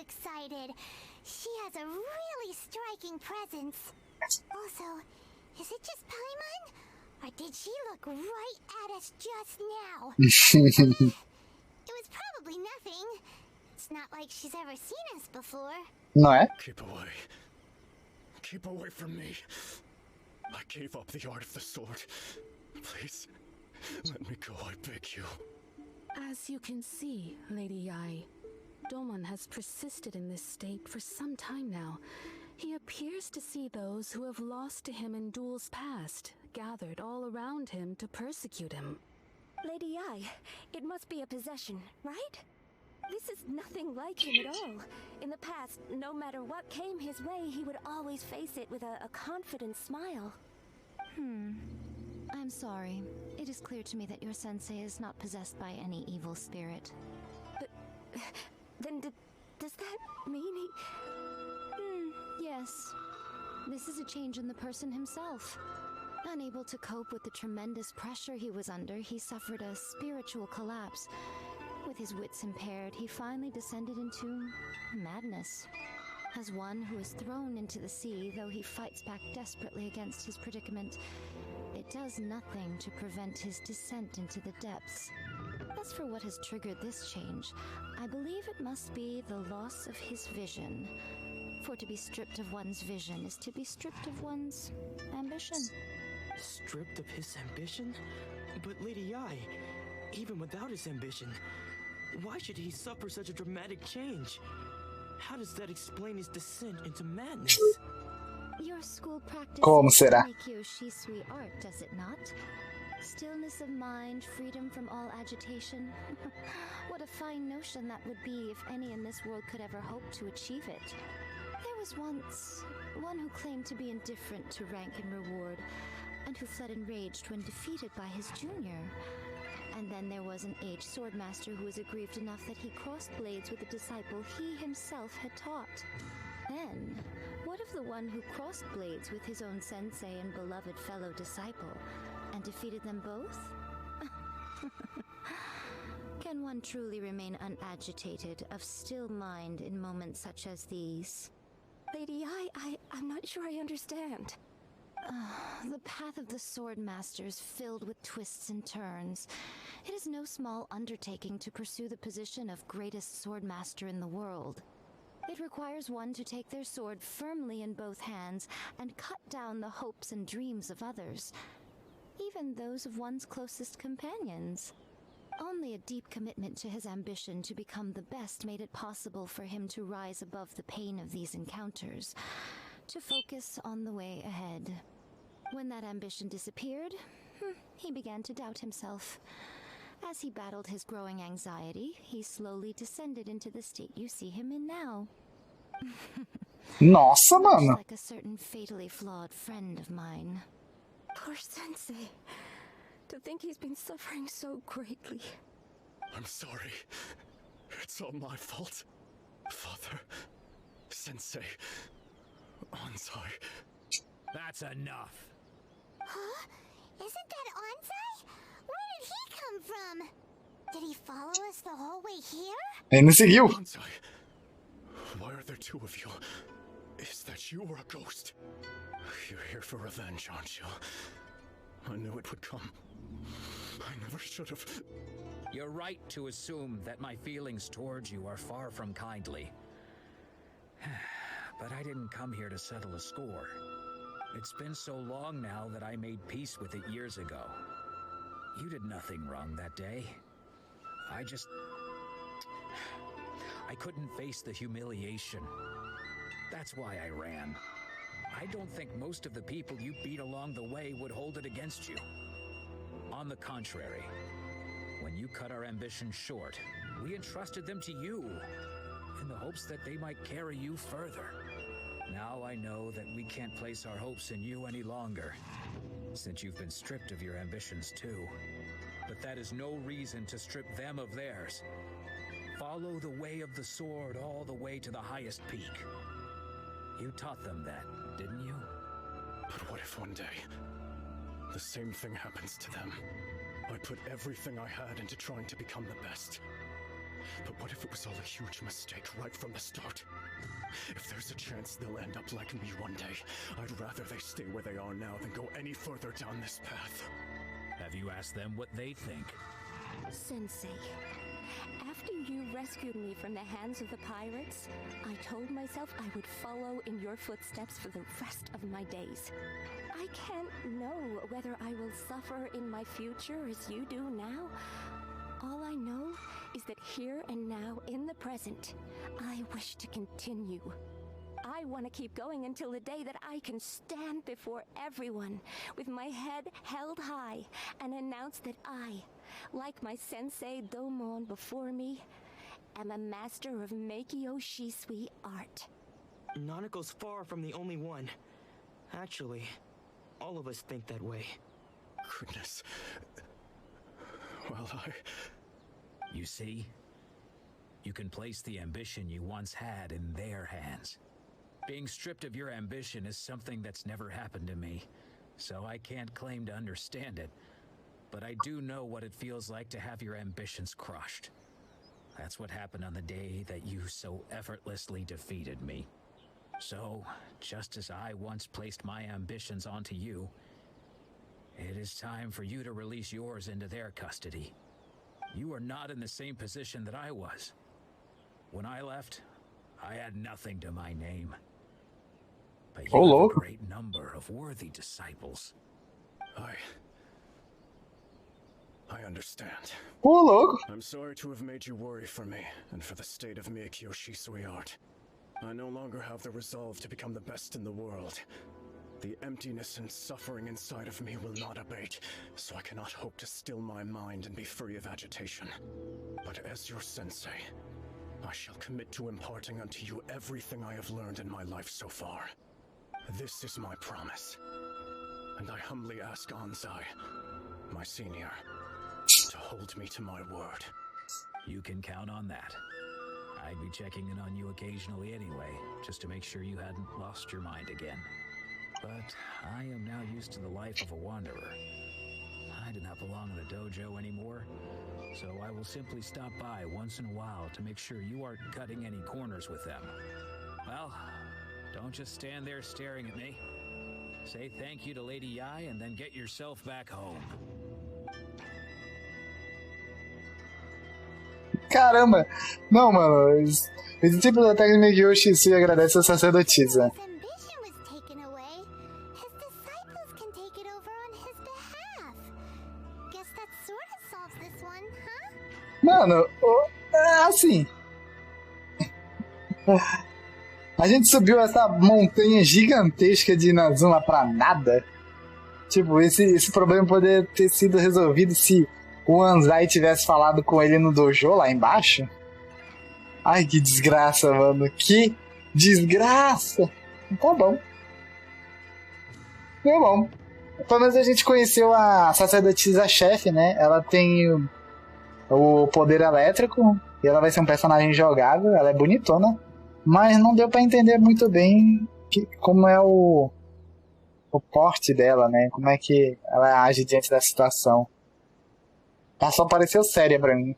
excited. She has a really striking presence. Also, is it just Paimon? Or did she look right at us just now? It was probably nothing. It's not like she's ever seen us before. Não é? Keep away. Keep away from me. I gave up the art of the sword. Please, let me go, I beg you. As you can see, Lady Yai, Domon has persisted in this state for some time now. He appears to see those who have lost to him in duels past, gathered all around him to persecute him. Lady Yai, it must be a possession, right? This is nothing like him at all. In the past, no matter what came his way, he would always face it with a confident smile. I'm sorry. It is clear to me that your sensei is not possessed by any evil spirit. But then does that mean he... Yes. This is a change in the person himself. Unable to cope with the tremendous pressure he was under, he suffered a spiritual collapse. With his wits impaired, he finally descended into madness. As one who is thrown into the sea, though he fights back desperately against his predicament, it does nothing to prevent his descent into the depths. As for what has triggered this change, I believe it must be the loss of his vision. For to be stripped of one's vision is to be stripped of one's ambition. Stripped of his ambition? But Lady Yai, even without his ambition, why should he suffer such a dramatic change? How does that explain his descent into madness? Your school practice Como será? Mikio Shisui art, does it not? Stillness of mind, freedom from all agitation. What a fine notion that would be if any in this world could ever hope to achieve it. There was once one who claimed to be indifferent to rank and reward, and who fled enraged when defeated by his junior. And then there was an aged swordmaster who was aggrieved enough that he crossed blades with a disciple he himself had taught. Then, what of the one who crossed blades with his own sensei and beloved fellow disciple, and defeated them both? Can one truly remain unagitated, of still mind in moments such as these? Lady Yai, I'm not sure I understand. The path of the sword master is filled with twists and turns. It is no small undertaking to pursue the position of greatest sword master in the world. It requires one to take their sword firmly in both hands and cut down the hopes and dreams of others, even those of one's closest companions. Only a deep commitment to his ambition to become the best made it possible for him to rise above the pain of these encounters, to focus on the way ahead. When that ambition disappeared, he began to doubt himself. As he battled his growing anxiety, he slowly descended into the state you see him in now. Nossa, mano. Like a certain fatally flawed friend of mine. Poor sensei. To think he's been suffering so greatly. I'm sorry. It's all my fault. Father, Sensei, Ansai. That's enough. Huh? Isn't that Ansai? Where did he come from? Did he follow us the whole way here? Ele me seguiu. Ansai, why are there two of you? Is that you or a ghost? You're here for revenge, aren't you? I knew it would come. I never should have. You're right to assume that my feelings towards you are far from kindly. But I didn't come here to settle a score. It's been so long now that I made peace with it years ago. You did nothing wrong that day. I couldn't face the humiliation. That's why I ran. I don't think most of the people you beat along the way would hold it against you. On the contrary, when you cut our ambitions short, we entrusted them to you, in the hopes that they might carry you further. Now I know that we can't place our hopes in you any longer, since you've been stripped of your ambitions too. But that is no reason to strip them of theirs. Follow the way of the sword all the way to the highest peak. You taught them that, didn't you? But what if one day, the same thing happens to them? I put everything I had into trying to become the best. But what if it was all a huge mistake right from the start? If there's a chance they'll end up like me one day, I'd rather they stay where they are now than go any further down this path. Have you asked them what they think? Sensei, after you rescued me from the hands of the pirates, I told myself I would follow in your footsteps for the rest of my days. I can't know whether I will suffer in my future as you do now. All I know is that here and now, in the present, I wish to continue. I want to keep going until the day that I can stand before everyone with my head held high and announce that I, like my sensei Domon before me, am a master of Meikyo Shisui art. Nanako's far from the only one. Actually, all of us think that way. Goodness. Well, You see? You can place the ambition you once had in their hands. Being stripped of your ambition is something that's never happened to me, so I can't claim to understand it. But I do know what it feels like to have your ambitions crushed. That's what happened on the day that you so effortlessly defeated me. So, just as I once placed my ambitions onto you, it is time for you to release yours into their custody. You are not in the same position that I was. When I left, I had nothing to my name. But you have a great number of worthy disciples. I understand. Ô, louco. I'm sorry to have made you worry for me and for the state of Meikyo Shisui art. I no longer have the resolve to become the best in the world. The emptiness and suffering inside of me will not abate, so I cannot hope to still my mind and be free of agitation. But as your sensei, I shall commit to imparting unto you everything I have learned in my life so far. This is my promise. And I humbly ask Anzai, my senior, to hold me to my word. You can count on that. I'd be checking in on you occasionally anyway, just to make sure you hadn't lost your mind again. But I am now used to the life of a wanderer. I do not belong in the dojo anymore, so I will simply stop by once in a while to make sure you aren't cutting any corners with them. Well, don't just stand there staring at me. Say thank you to Lady Yai and then get yourself back home. Caramba! Não, mano. Os discípulos da técnica de Yoshitsui agradecem a sacerdotisa. His ambition was taken away. His disciples can take it over on his behalf. Guess that sort of solves this one, huh? Mano, assim. A gente subiu essa montanha gigantesca de Inazuma pra nada. Tipo, esse problema poderia ter sido resolvido se o Anzai tivesse falado com ele no dojo lá embaixo. Ai, que desgraça, mano. Que desgraça. Tá bom. Tá bom. Pelo menos a gente conheceu a sacerdotisa-chefe, né? Ela tem o poder elétrico e ela vai ser um personagem jogável. Ela é bonitona. Mas não deu pra entender muito bem como é o porte dela, né? Como é que ela age diante da situação. Ela só pareceu séria pra mim.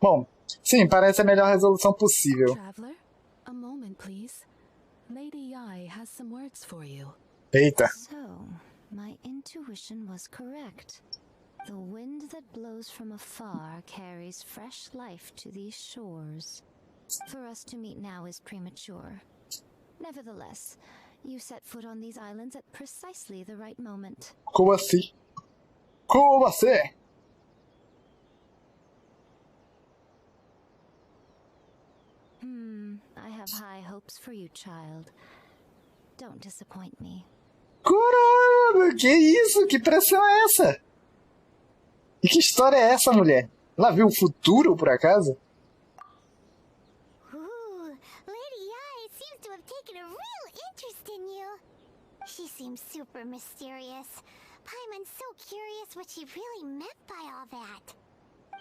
Bom, sim, parece a melhor resolução possível. Traveler, a moment, please. Lady Yai has some words for you. Eita. So, my intuition was correct. The wind that blows from afar carries fresh life to these shores. For us to meet now is premature. Nevertheless, you set foot on these islands at precisely the right moment. Como assim? Como assim? I have high hopes for you, child. Don't disappoint me. Caramba, que isso? Que pressão é essa? E que história é essa, mulher? Ela viu o futuro, por acaso? Ooh, Lady Yai seems to have taken a real interest in you. She seems super mysterious. Paimon's so curious what she really meant by all that.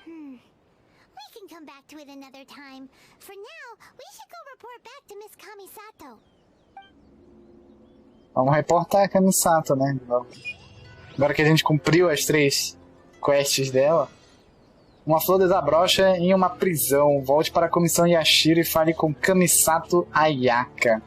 We can come back to it another time. For now, we should go report back to Miss Kamisato. Vamos reportar a Kamisato, né? Agora que a gente cumpriu as 3 quests dela. Uma flor desabrocha em uma prisão. Volte para a comissão Yashiro e fale com Kamisato Ayaka.